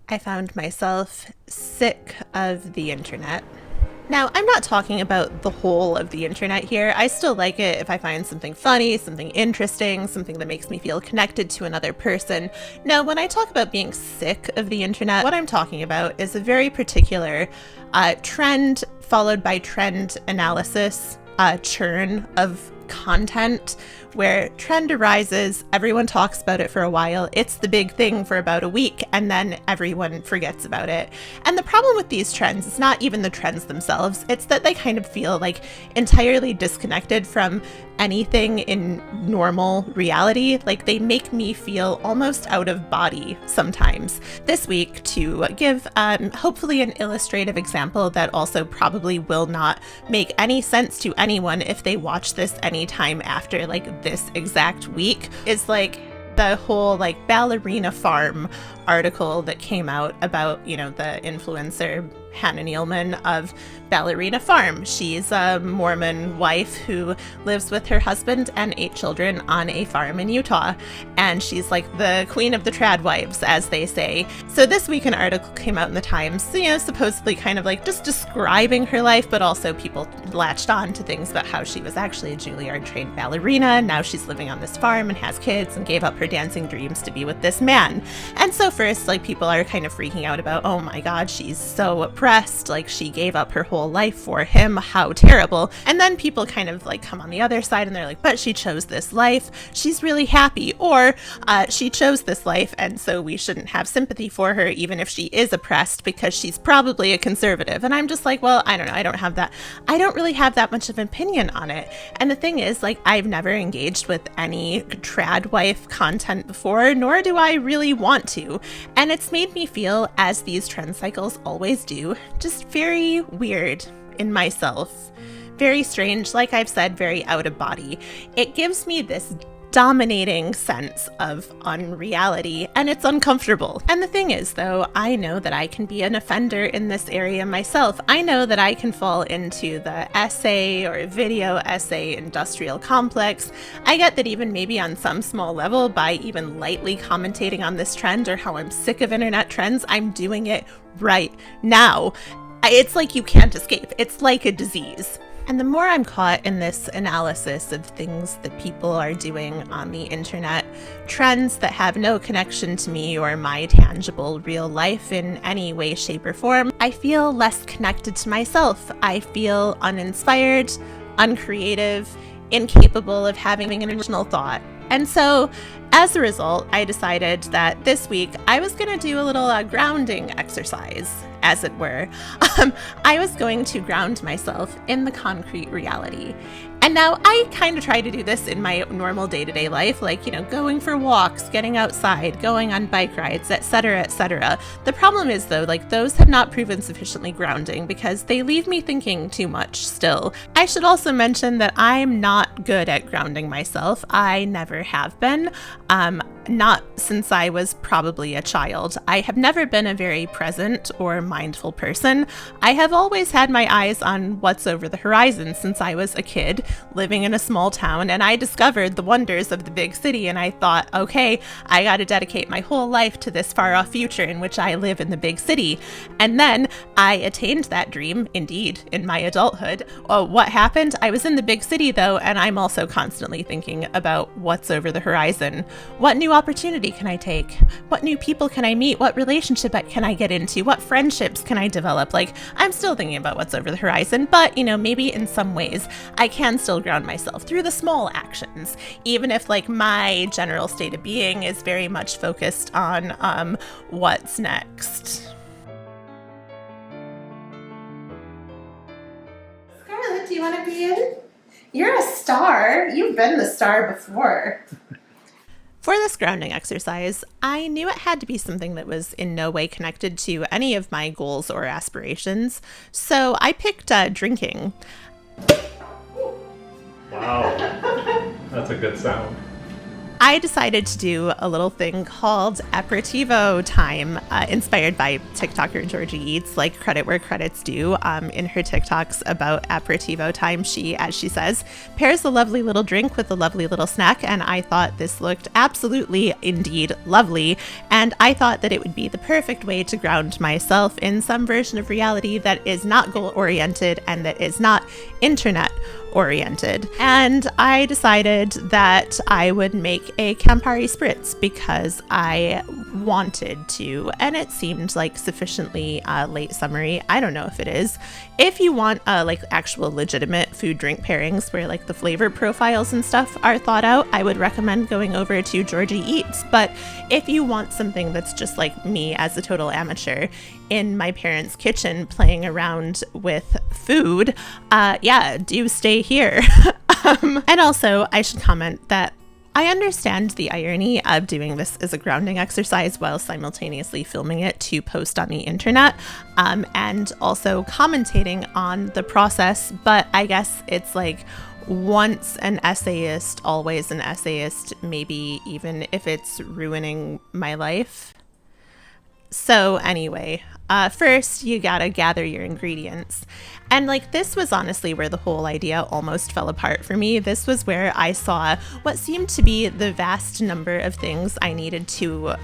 I found myself sick of the internet. Now, I'm not talking about the whole of the internet here. I still like it if I find something funny, something interesting, something that makes me feel connected to another person. No, when I talk about being sick of the internet, what I'm talking about is a very particular trend followed by trend analysis, churn of content where trend arises, everyone talks about it for a while, it's the big thing for about a week, and then everyone forgets about it. And the problem with these trends is not even the trends themselves, it's that they kind of feel like entirely disconnected from anything in normal reality. Like they make me feel almost out of body sometimes. This week, to give hopefully an illustrative example that also probably will not make any sense to anyone if they watch this anytime after like this exact week, is like the whole like ballerina farm article that came out about, you know, the influencer Hannah Nealman of Ballerina Farm. She's a Mormon wife who lives with her husband and 8 children on a farm in Utah. And she's like the queen of the tradwives, as they say. So this week an article came out in the Times, you know, supposedly kind of like just describing her life, but also people latched on to things about how she was actually a Juilliard trained ballerina. Now she's living on this farm and has kids and gave up her dancing dreams to be with this man. And so first, like, people are kind of freaking out about, oh my God, she's so oppressed. Like, she gave up her whole life for him. How terrible. And then people kind of like come on the other side and they're like, but she chose this life. She's really happy. Or she chose this life, and so we shouldn't have sympathy for her, even if she is oppressed, because she's probably a conservative. And I'm just like, well, I don't know. I don't really have that much of an opinion on it. And the thing is, like, I've never engaged with any tradwife content before, nor do I really want to. And it's made me feel, as these trend cycles always do, just very weird in myself. Very strange, like I've said, very out of body. It gives me this dominating sense of unreality, and it's uncomfortable. And the thing is, though, I know that I can be an offender in this area myself. I know that I can fall into the essay or video essay industrial complex. I get that even maybe on some small level, by even lightly commentating on this trend or how I'm sick of internet trends, I'm doing it right now. It's like you can't escape. It's like a disease. And the more I'm caught in this analysis of things that people are doing on the internet, trends that have no connection to me or my tangible real life in any way, shape, or form, I feel less connected to myself. I feel uninspired, uncreative, incapable of having an original thought. And so, as a result, I decided that this week I was going to do a little grounding exercise, as it were. I was going to ground myself in the concrete reality. And now I kind of try to do this in my normal day-to-day life, like, you know, going for walks, getting outside, going on bike rides, etc., etc. The problem is, though, like, those have not proven sufficiently grounding because they leave me thinking too much still. I should also mention that I'm not good at grounding myself. I never have been. Not since I was probably a child. I have never been a very present or mindful person. I have always had my eyes on what's over the horizon since I was a kid living in a small town, and I discovered the wonders of the big city, and I thought, okay, I got to dedicate my whole life to this far off future in which I live in the big city. And then I attained that dream, indeed, in my adulthood. Oh, what happened? I was in the big city, though, and I'm also constantly thinking about what's over the horizon. What new opportunity can I take? What new people can I meet? What relationship can I get into? What friendships can I develop? Like, I'm still thinking about what's over the horizon, but, you know, maybe in some ways I can still ground myself through the small actions, even if, like, my general state of being is very much focused on what's next. Scarlett, do you want to be in? You're a star. You've been the star before. For this grounding exercise, I knew it had to be something that was in no way connected to any of my goals or aspirations, so I picked drinking. Wow, that's a good sound. I decided to do a little thing called aperitivo time, inspired by TikToker Georgie Eats, like credit where credit's due. In her TikToks about aperitivo time, she, as she says, pairs a lovely little drink with a lovely little snack, and I thought this looked absolutely, indeed, lovely, and I thought that it would be the perfect way to ground myself in some version of reality that is not goal-oriented and that is not internet-oriented. And I decided that I would make a Campari spritz because I wanted to, and it seemed like sufficiently late summery. I don't know if it is. If you want like actual legitimate food drink pairings where like the flavor profiles and stuff are thought out, I would recommend going over to Georgie Eats. But if you want something that's just like me as a total amateur in my parents' kitchen playing around with food, yeah, do stay here. And also, I should comment that I understand the irony of doing this as a grounding exercise while simultaneously filming it to post on the internet, and also commentating on the process, but I guess it's like once an essayist, always an essayist, maybe even if it's ruining my life. So anyway, first you gotta gather your ingredients. And like this was honestly where the whole idea almost fell apart for me. This was where I saw what seemed to be the vast number of things I needed to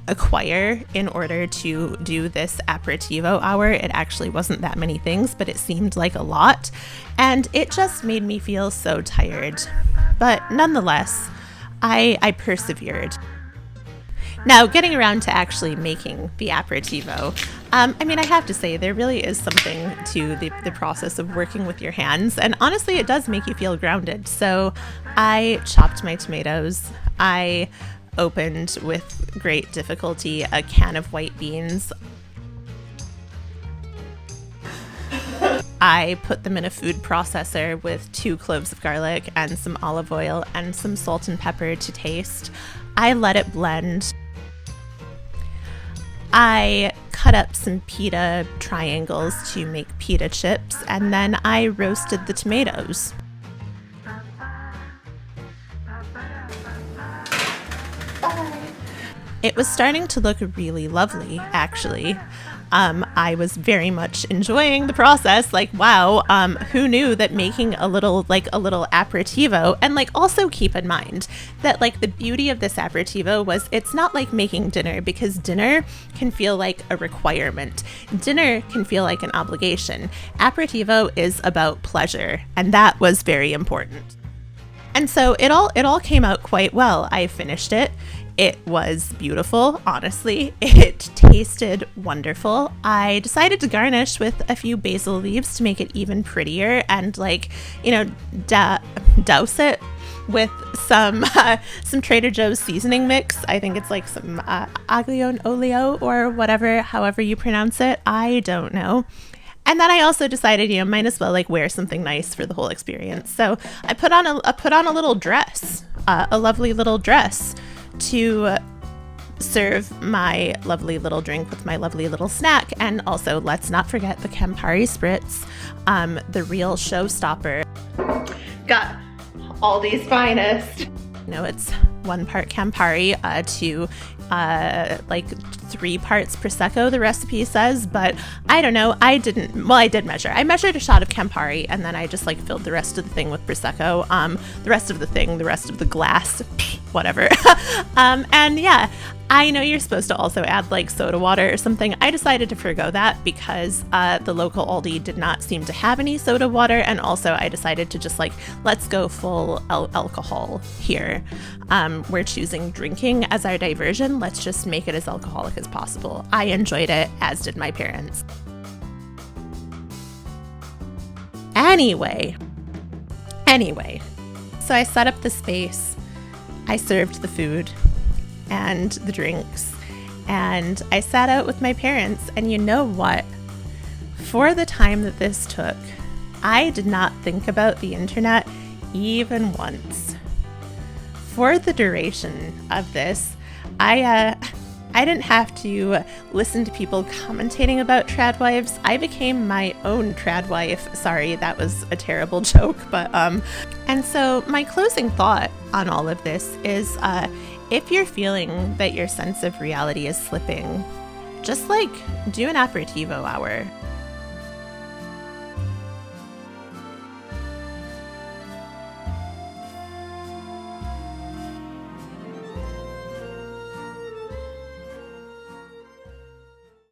acquire in order to do this aperitivo hour. It actually wasn't that many things, but it seemed like a lot. And it just made me feel so tired. But nonetheless, I persevered. Now, getting around to actually making the aperitivo, I mean, I have to say, there really is something to the process of working with your hands, and honestly, it does make you feel grounded. So I chopped my tomatoes. I opened with great difficulty a can of white beans. I put them in a food processor with 2 cloves of garlic and some olive oil and some salt and pepper to taste. I let it blend. I cut up some pita triangles to make pita chips, and then I roasted the tomatoes. It was starting to look really lovely, actually. I was very much enjoying the process. Like, wow, who knew that making a little aperitivo, and like also keep in mind that like the beauty of this aperitivo was it's not like making dinner, because dinner can feel like a requirement. Dinner can feel like an obligation. Aperitivo is about pleasure, and that was very important. And so it all came out quite well. I finished it. It was beautiful, honestly. It tasted wonderful. I decided to garnish with a few basil leaves to make it even prettier, and like, you know, douse it with some Trader Joe's seasoning mix. I think it's like some aglio and olio or whatever, however you pronounce it. I don't know. And then I also decided, you know, might as well like wear something nice for the whole experience. So I put on a little dress, a lovely little dress, to serve my lovely little drink with my lovely little snack. And also, let's not forget the Campari spritz, the real showstopper. Got Aldi's finest. You know, it's 1 part Campari to like 3 parts Prosecco, the recipe says, but I don't know. I did measure. I measured a shot of Campari, and then I just like filled the rest of the thing with Prosecco. The rest of the glass, whatever. And yeah, I know you're supposed to also add like soda water or something. I decided to forgo that because the local Aldi did not seem to have any soda water, and also I decided to just like, let's go full alcohol here. We're choosing drinking as our diversion. Let's just make it as alcoholic as possible. I enjoyed it, as did my parents. Anyway, so I set up the space, I served the food and the drinks, and I sat out with my parents, and you know what? For the time that this took, I did not think about the internet even once. For the duration of this, I I didn't have to listen to people commentating about tradwives. I became my own tradwife. Sorry, that was a terrible joke, but and so my closing thought on all of this is if you're feeling that your sense of reality is slipping, just like do an aperitivo hour.